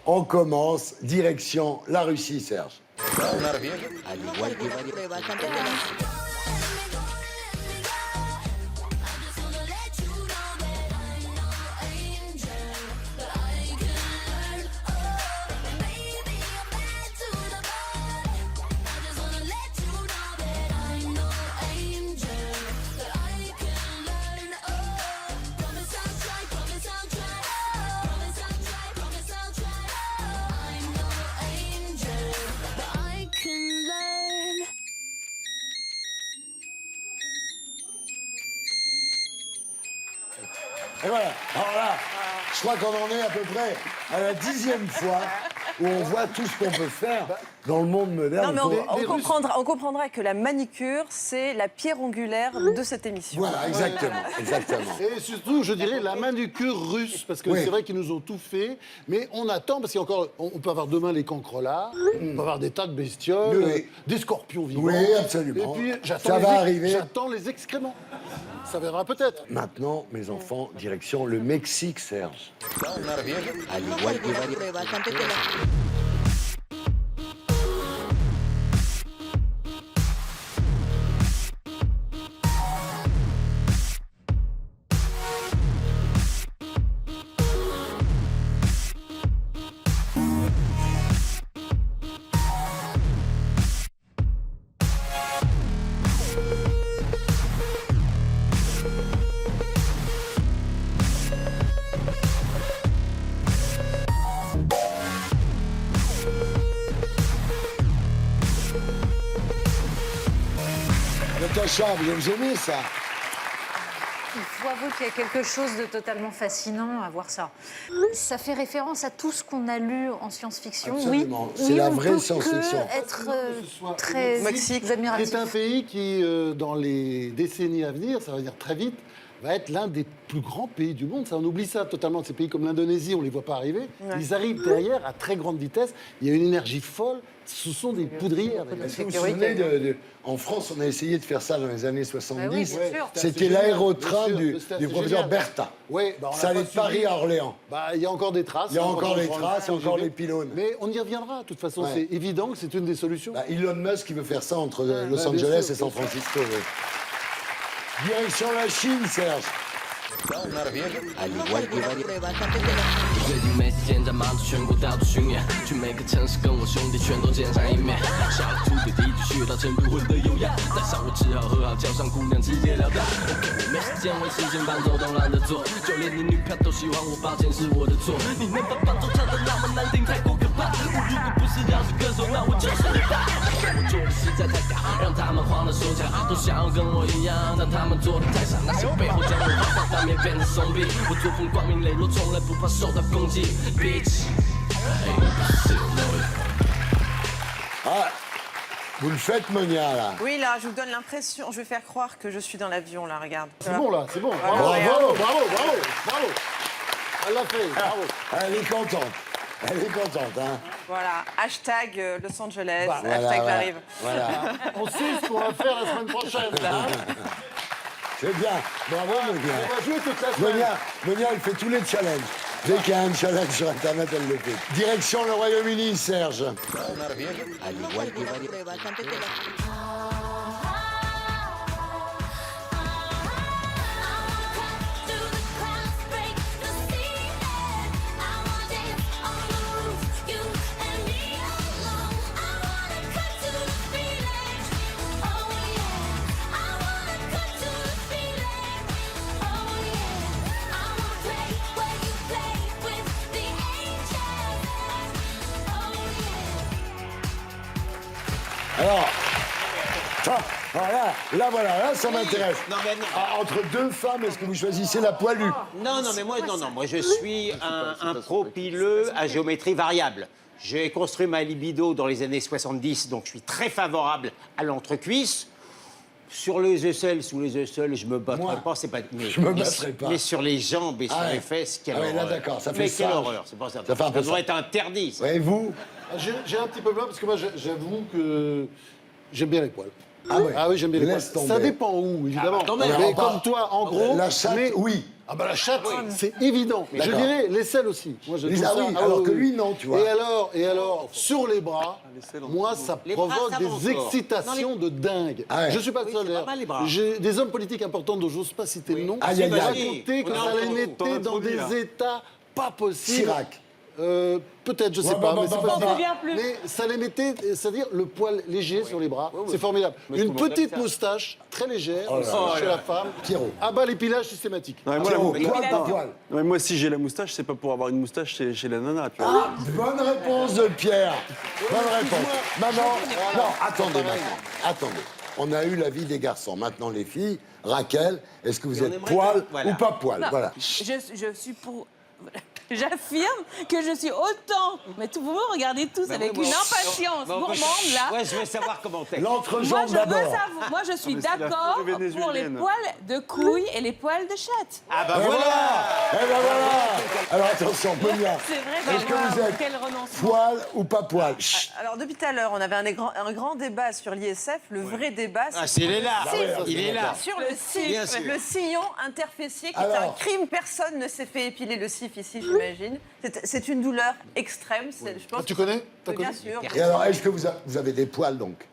on commence direction la Russie, Serge. Et voilà, alors là, je crois qu'on en est à peu près à la 10e fois où on voit tout ce qu'on peut faire dans le monde moderne. Non, mais on comprendra que la manicure, c'est la pierre angulaire de cette émission. Voilà, exactement, exactement. Et surtout, je dirais la manucure russe, parce que c'est vrai qu'ils nous ont tout fait, mais on attend, parce qu'on peut avoir demain les cancrelats, on peut avoir des tas de bestioles, des scorpions vivants. Oui, absolument. Et puis, ça va arriver. J'attends les excréments. Ça viendra peut-être. Maintenant, mes enfants, direction le Mexique, Serge. Natacha, vous aimez ça? Il faut avouer qu'il y a quelque chose de totalement fascinant à voir ça. Ça fait référence à tout ce qu'on a lu en science-fiction. Absolument. Oui, C'est la on vraie peut science-fiction. que être très admiratif. C'est un pays qui, dans les décennies à venir, ça va dire très vite, va être l'un des plus grands pays du monde. Ça, on oublie ça totalement. Ces pays comme l'Indonésie, on ne les voit pas arriver. Ouais. Ils arrivent derrière à très grande vitesse. Il y a une énergie folle. Ce sont des poudrières. Est-ce que vous vous souvenez en France, on a essayé de faire ça dans les années 70. Oui, c'était l'aérotrain du professeur Bertha. Oui, ça allait de Paris à Orléans. Il y a encore des traces. Il y a encore les traces, encore les pylônes. Mais on y reviendra. De toute façon, c'est évident que c'est une des solutions. Elon Musk qui veut faire ça entre Los Angeles et San Francisco. Direction la Chine, Serge. Ah, vous le faites, Monia, là. Oui, là, je vous donne l'impression, je vais faire croire que je suis dans l'avion, là, regarde. C'est bon, là, c'est bon. Voilà, Bravo. Elle l'a fait, bravo. Elle est contente. Elle est contente, hein. Voilà, hashtag Los Angeles, Voilà, hashtag j'arrive. Voilà. On sait ce qu'on va faire la semaine prochaine. C'est bien. Bravo, Monia. On va jouer toute la semaine. Monia, elle fait tous les challenges. Dès qu'il y a un challenge sur Internet, elle le fait. Direction le Royaume-Uni, Serge. Alors, là, ça m'intéresse. Entre deux femmes, est-ce que vous choisissez la poilue? Non, mais moi, moi, je suis un pro-pileux à géométrie variable. J'ai construit ma libido dans les années 70, donc je suis très favorable à l'entrecuisse. Sur les aisselles, sous les aisselles, je me battrai pas, c'est pas. Je me battrai pas. Mais sur les jambes et sur les fesses, quelle horreur. Là, d'accord, ça fait mais ça. quelle horreur, c'est pas ça. Ça fait un peu ça devrait être interdit. Ça. Et vous? J'ai un petit peu peur parce que moi, j'avoue que j'aime bien les poils. Ah ouais. Ah oui, j'aime bien les Laisse poils. tomber. Ça dépend où, évidemment. attendez, mais on parle- comme toi, en gros. La chatte, mais- oui. Ah bah la chatte, c'est évident. Je D'accord. dirais l'aisselle aussi. Moi, je Les- trouve ah ça- oui, alors que lui, non, tu vois. Et alors, sur les bras, moi, ça Les bras, provoque ça va des encore. excitations de dingue. Ah ouais. Je suis pas Oui, seul. c'est pas mal, les bras. J'ai des hommes politiques importants dont j'ose pas citer le nom. Aïe, aïe, Ils aïe. racontaient que Oui, ça oui, les oui, mettait dans des états pas possibles. Chirac. Peut-être, je sais Ouais, pas, bah, mais c'est bah, pas bah, grave. bah. Mais ça les mettait, c'est-à-dire le poil léger sur les bras, c'est formidable. Une petite moustache très légère chez la femme. Pierrot. Ah bah l'épilage systématique. Non, mais moi, Pierrot, la mou- poil par poil. non, mais moi, si j'ai la moustache, c'est pas pour avoir une moustache chez la nana, tu vois. Ah, bonne réponse de Pierre. Bonne réponse. Maman, non, attendez maintenant. Attendez. On a eu l'avis des garçons. Maintenant, les filles. Raquel, est-ce que vous on êtes aimerait poil que- voilà. ou pas poil? Non, Voilà. je suis pour. J'affirme que je suis autant. Mais vous me regardez tous avec une impatience gourmande là. Ouais, je veux savoir comment t'es. Moi, L'entrejambe je veux d'abord. savoir. Moi, je suis mais c'est la d'accord forêt pour les vénézuélienne. poils de couilles et les poils de chatte. Ah bah Et voilà. Et ben voilà. Alors attention, Pauline. C'est vrai, Est-ce que d'accord. vous êtes Quel renoncement. poil ou pas poil? Chut. Alors depuis tout à l'heure, on avait un grand débat sur l'ISF. Le vrai débat, Ah, c'est il est là. ouais, Il est là. sur le Bien cif, sûr. le sillon interfessier, qui est Alors. un crime. Personne ne s'est fait épiler le cif ici, j'imagine. C'est une douleur extrême. Je pense. Ah, tu connais? T'as Oui, bien connu sûr. Et alors, est-ce que vous avez des poils donc?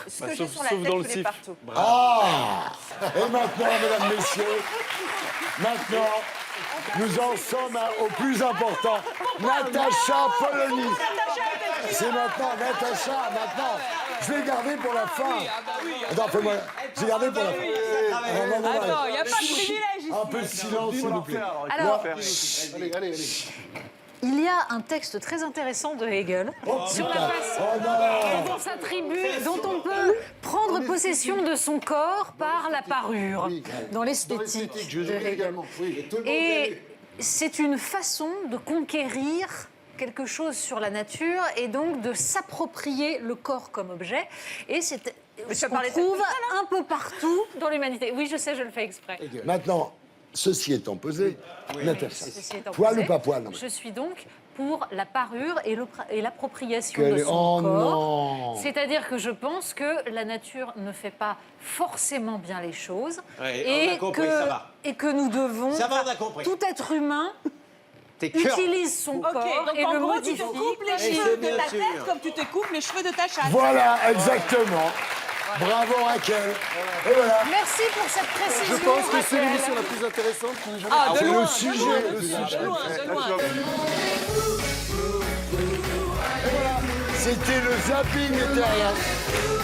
Ce que j'ai sauf- sur la sauf tête, dans je le l'ai cif. partout. Ah! Et maintenant, mesdames, messieurs, maintenant, nous en sommes au plus important. Natacha Polony. C'est maintenant, Natacha, maintenant. Je l'ai gardé pour la fin. Attends, fais-moi. J'ai gardé pour la fin. Ah, non, non, non, Attends, il n'y a pas de privilège ici. un peu de silence, s'il vous plaît. Alors, Allez, allez, allez. il y a un texte très intéressant de Hegel sur la putain. façon Oh non! dont on s'attribue, dont on peut prendre possession de son corps par la parure, dans l'esthétique Je de joue Hegel. également. Oui. Et c'est une façon de conquérir quelque chose sur la nature et donc de s'approprier le corps comme objet. Et c'est ce qu'on parlais de trouve un peu partout dans l'humanité. Oui, je sais, je le fais exprès. Maintenant, ceci étant posé, Natacha, Ceci étant poil posé, ou pas poil? Non, mais- Je suis donc pour la parure et l'appropriation Quelle- de son oh corps. non. C'est-à-dire que je pense que la nature ne fait pas forcément bien les choses. Ouais, on a compris, ça va. Et que nous devons... Ça va, on a compris. Tout être humain T'es cœur. utilise son Ok, corps donc et en le gros, tu modifie. te coupes les Oui, cheveux c'est de bien ta sûr. tête comme tu te coupes les cheveux de ta chatte. Voilà, exactement. Bravo Raquel. Et voilà. Merci pour cette précision, Je pense que c'est Raquel. l'émission la plus intéressante qu'on ait jamais Ah, de c'est loin, le de sujet, loin, le de loin, sujet. de loin, de loin. C'était le zapping terrien.